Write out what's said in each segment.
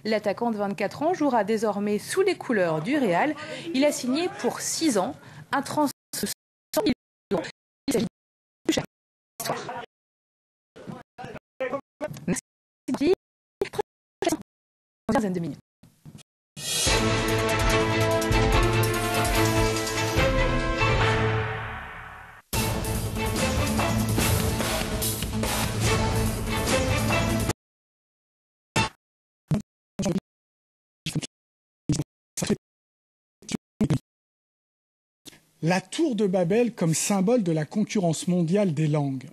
L'attaquant de 24 ans jouera désormais sous les couleurs du Real. Il a signé pour 6 ans un transfert de 100 millions d'euros. Il s'agit de chaque histoire. Merci. Une quinzaine de minutes. La tour de Babel comme symbole de la concurrence mondiale des langues.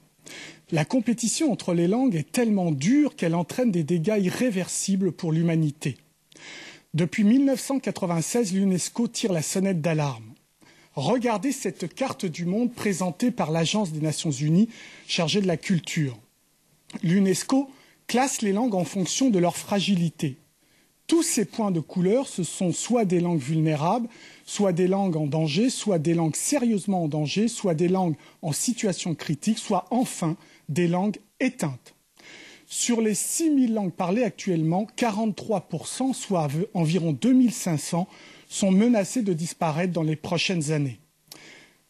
La compétition entre les langues est tellement dure qu'elle entraîne des dégâts irréversibles pour l'humanité. Depuis 1996, l'UNESCO tire la sonnette d'alarme. Regardez cette carte du monde présentée par l'Agence des Nations Unies chargée de la culture. L'UNESCO classe les langues en fonction de leur fragilité. Tous ces points de couleur, ce sont soit des langues vulnérables, soit des langues en danger, soit des langues sérieusement en danger, soit des langues en situation critique, soit enfin des langues éteintes. Sur les 6000 langues parlées actuellement, 43%, soit environ 2500, sont menacées de disparaître dans les prochaines années.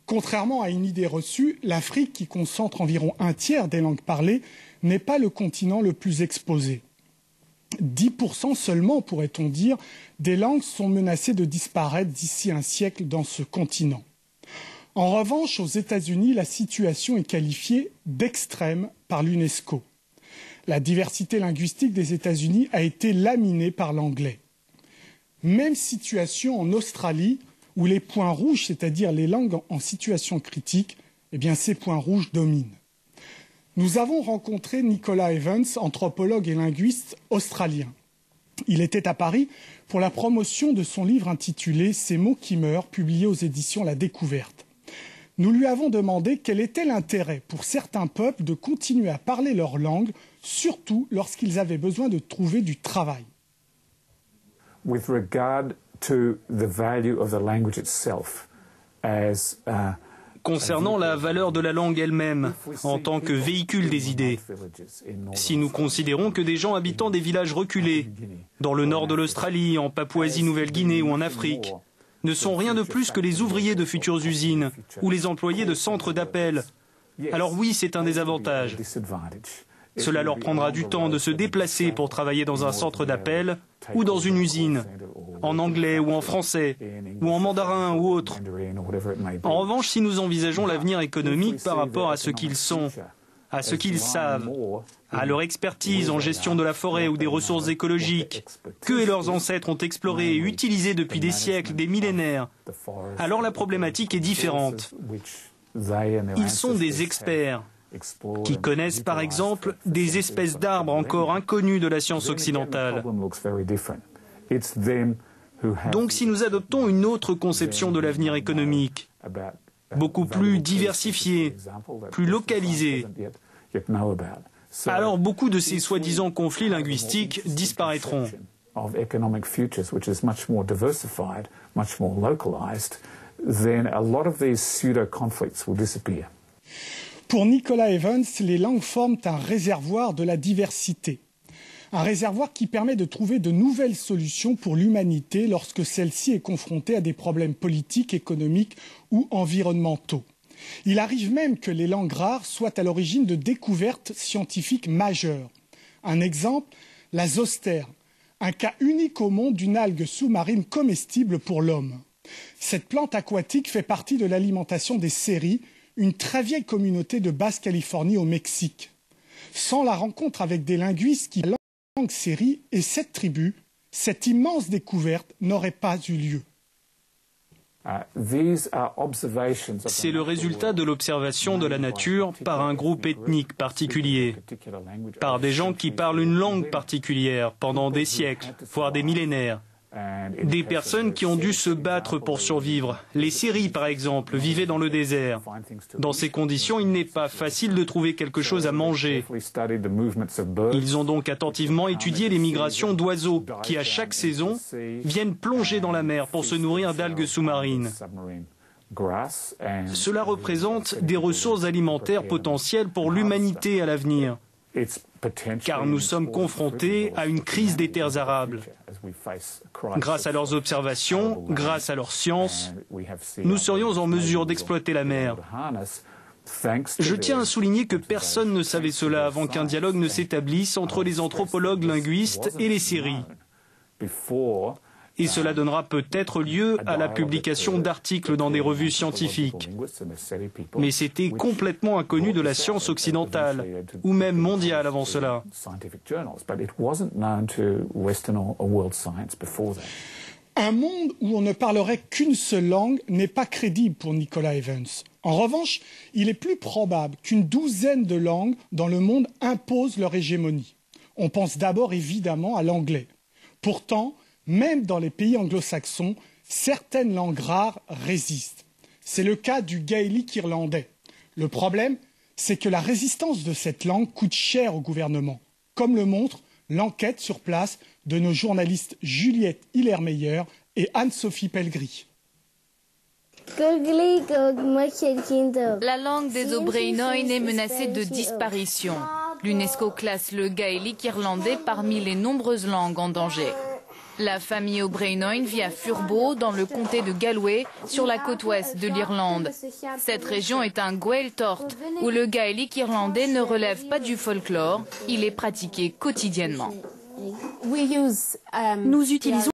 Contrairement à une idée reçue, l'Afrique, qui concentre environ un tiers des langues parlées, n'est pas le continent le plus exposé. 10% seulement, pourrait-on dire, des langues sont menacées de disparaître d'ici un siècle dans ce continent. En revanche, aux États-Unis, la situation est qualifiée d'extrême par l'UNESCO. La diversité linguistique des États-Unis a été laminée par l'anglais. Même situation en Australie, où les points rouges, c'est-à-dire les langues en situation critique, eh bien ces points rouges dominent. Nous avons rencontré Nicolas Evans, anthropologue et linguiste australien. Il était à Paris pour la promotion de son livre intitulé « Ces mots qui meurent », publié aux éditions La Découverte. Nous lui avons demandé quel était l'intérêt pour certains peuples de continuer à parler leur langue, surtout lorsqu'ils avaient besoin de trouver du travail. With regard to the value of the language itself as concernant la valeur de la langue elle-même, en tant que véhicule des idées. Si nous considérons que des gens habitant des villages reculés, dans le nord de l'Australie, en Papouasie-Nouvelle-Guinée ou en Afrique, ne sont rien de plus que les ouvriers de futures usines ou les employés de centres d'appel, alors oui, c'est un désavantage. Cela leur prendra du temps de se déplacer pour travailler dans un centre d'appel ou dans une usine, en anglais ou en français, ou en mandarin ou autre. En revanche, si nous envisageons l'avenir économique par rapport à ce qu'ils sont, à ce qu'ils savent, à leur expertise en gestion de la forêt ou des ressources écologiques, qu'eux et leurs ancêtres ont exploré et utilisé depuis des siècles, des millénaires, alors la problématique est différente. Ils sont des experts qui connaissent par exemple des espèces d'arbres encore inconnues de la science occidentale. Donc si nous adoptons une autre conception de l'avenir économique, beaucoup plus diversifiée, plus localisée, alors beaucoup de ces soi-disant conflits linguistiques disparaîtront. Pour Nicolas Evans, les langues forment un réservoir de la diversité. Un réservoir qui permet de trouver de nouvelles solutions pour l'humanité lorsque celle-ci est confrontée à des problèmes politiques, économiques ou environnementaux. Il arrive même que les langues rares soient à l'origine de découvertes scientifiques majeures. Un exemple, la zoster, un cas unique au monde d'une algue sous-marine comestible pour l'homme. Cette plante aquatique fait partie de l'alimentation des Séris, une très vieille communauté de Basse-Californie au Mexique. Sans la rencontre avec des linguistes qui parlent la langue Séri et cette tribu, cette immense découverte n'aurait pas eu lieu. C'est le résultat de l'observation de la nature par un groupe ethnique particulier, par des gens qui parlent une langue particulière pendant des siècles, voire des millénaires. Des personnes qui ont dû se battre pour survivre. Les Séris, par exemple, vivaient dans le désert. Dans ces conditions, il n'est pas facile de trouver quelque chose à manger. Ils ont donc attentivement étudié les migrations d'oiseaux qui, à chaque saison, viennent plonger dans la mer pour se nourrir d'algues sous-marines. Cela représente des ressources alimentaires potentielles pour l'humanité à l'avenir. car nous sommes confrontés à une crise des terres arables. Grâce à leurs observations, grâce à leur science, nous serions en mesure d'exploiter la mer. Je tiens à souligner que personne ne savait cela avant qu'un dialogue ne s'établisse entre les anthropologues linguistes et les séries. Et cela donnera peut-être lieu à la publication d'articles dans des revues scientifiques. Mais c'était complètement inconnu de la science occidentale, ou même mondiale avant cela. Un monde où on ne parlerait qu'une seule langue n'est pas crédible pour Nicolas Evans. En revanche, il est plus probable qu'une douzaine de langues dans le monde imposent leur hégémonie. On pense d'abord évidemment à l'anglais. Pourtant, même dans les pays anglo-saxons, certaines langues rares résistent. C'est le cas du gaélique irlandais. Le problème, c'est que la résistance de cette langue coûte cher au gouvernement, comme le montre l'enquête sur place de nos journalistes Juliette Hiller-Meyer et Anne-Sophie Pellegris. La langue des O'Brien est menacée de disparition. L'UNESCO classe le gaélique irlandais parmi les nombreuses langues en danger. La famille O'Brien vit à Furbo, dans le comté de Galway, sur la côte ouest de l'Irlande. Cette région est un Gaeltacht, où le gaélique irlandais ne relève pas du folklore, il est pratiqué quotidiennement. Nous utilisons